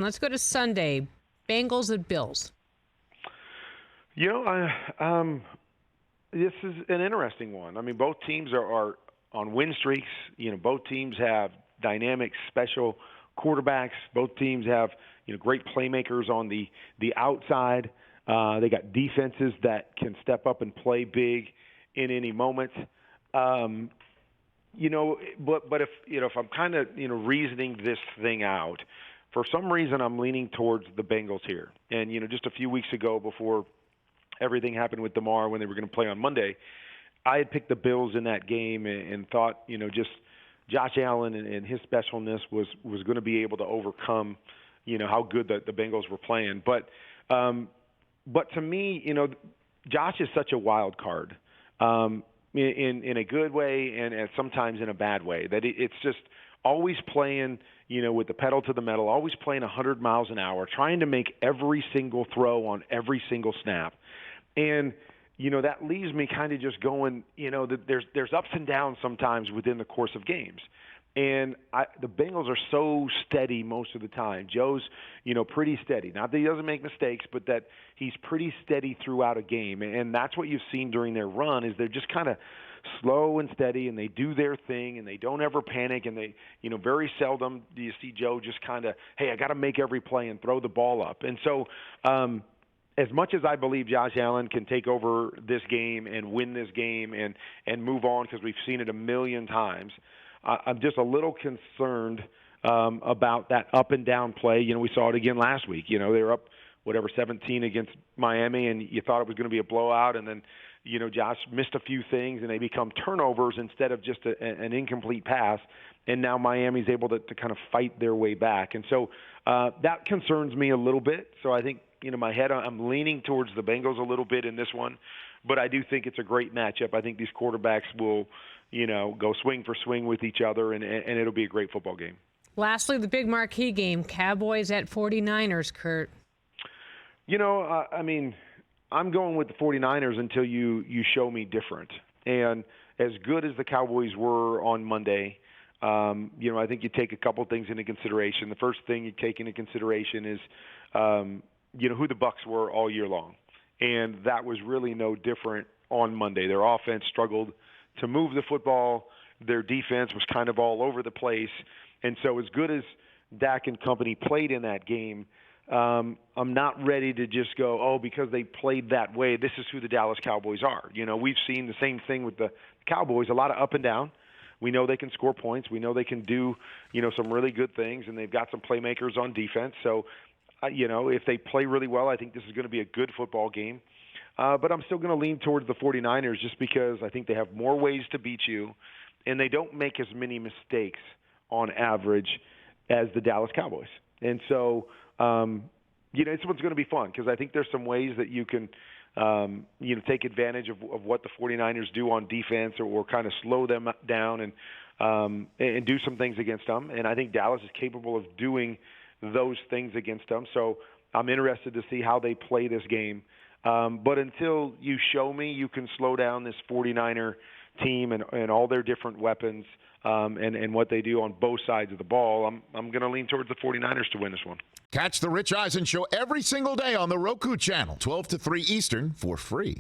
Let's go to Sunday. Bengals at Bills. This is an interesting one. I mean, both teams are on win streaks. Both teams have dynamic special quarterbacks. Both teams have great playmakers on the outside. They got defenses that can step up and play big in any moment. But if I'm kind of reasoning this thing out, for some reason I'm leaning towards the Bengals here. And just a few weeks ago, before everything happened with DeMar when they were going to play on Monday, I had picked the Bills in that game and thought just Josh Allen and his specialness was going to be able to overcome how good the Bengals were playing. But to me, Josh is such a wild card. In a good way and sometimes in a bad way, that it's just always playing, with the pedal to the metal, always playing 100 miles an hour, trying to make every single throw on every single snap. And, that leaves me kind of just going, that there's ups and downs sometimes within the course of games. And the Bengals are so steady most of the time. Joe's, pretty steady. Not that he doesn't make mistakes, but that he's pretty steady throughout a game. And that's what you've seen during their run is they're just kind of slow and steady, and they do their thing, and they don't ever panic. And they, very seldom do you see Joe just kind of, hey, I got to make every play and throw the ball up. And so as much as I believe Josh Allen can take over this game and win this game and move on, because we've seen it a million times, I'm just a little concerned about that up and down play. We saw it again last week. They were up, 17 against Miami, and you thought it was going to be a blowout. And then, Josh missed a few things, and they become turnovers instead of just an incomplete pass. And now Miami's able to kind of fight their way back. And so that concerns me a little bit. So I think, my head, I'm leaning towards the Bengals a little bit in this one. But I do think it's a great matchup. I think these quarterbacks will go swing for swing with each other, and it'll be a great football game. Lastly, the big marquee game, Cowboys at 49ers, Kurt. I'm going with the 49ers until you show me different. And as good as the Cowboys were on Monday, I think you take a couple things into consideration. The first thing you take into consideration is, who the Bucs were all year long. And that was really no different on Monday. Their offense struggled to move the football. Their defense was kind of all over the place. And so as good as Dak and company played in that game, I'm not ready to just go, because they played that way, this is who the Dallas Cowboys are. We've seen the same thing with the Cowboys, a lot of up and down. We know they can score points. We know they can do, some really good things, and they've got some playmakers on defense. So, if they play really well, I think this is going to be a good football game. But I'm still going to lean towards the 49ers just because I think they have more ways to beat you, and they don't make as many mistakes on average as the Dallas Cowboys. And so, this one's going to be fun because I think there's some ways that you can, take advantage of what the 49ers do on defense or kind of slow them down and do some things against them. And I think Dallas is capable of doing those things against them. So I'm interested to see how they play this game. But until you show me you can slow down this 49er team and all their different weapons and what they do on both sides of the ball, I'm going to lean towards the 49ers to win this one. Catch the Rich Eisen Show every single day on the Roku channel, 12 to 3 Eastern, for free.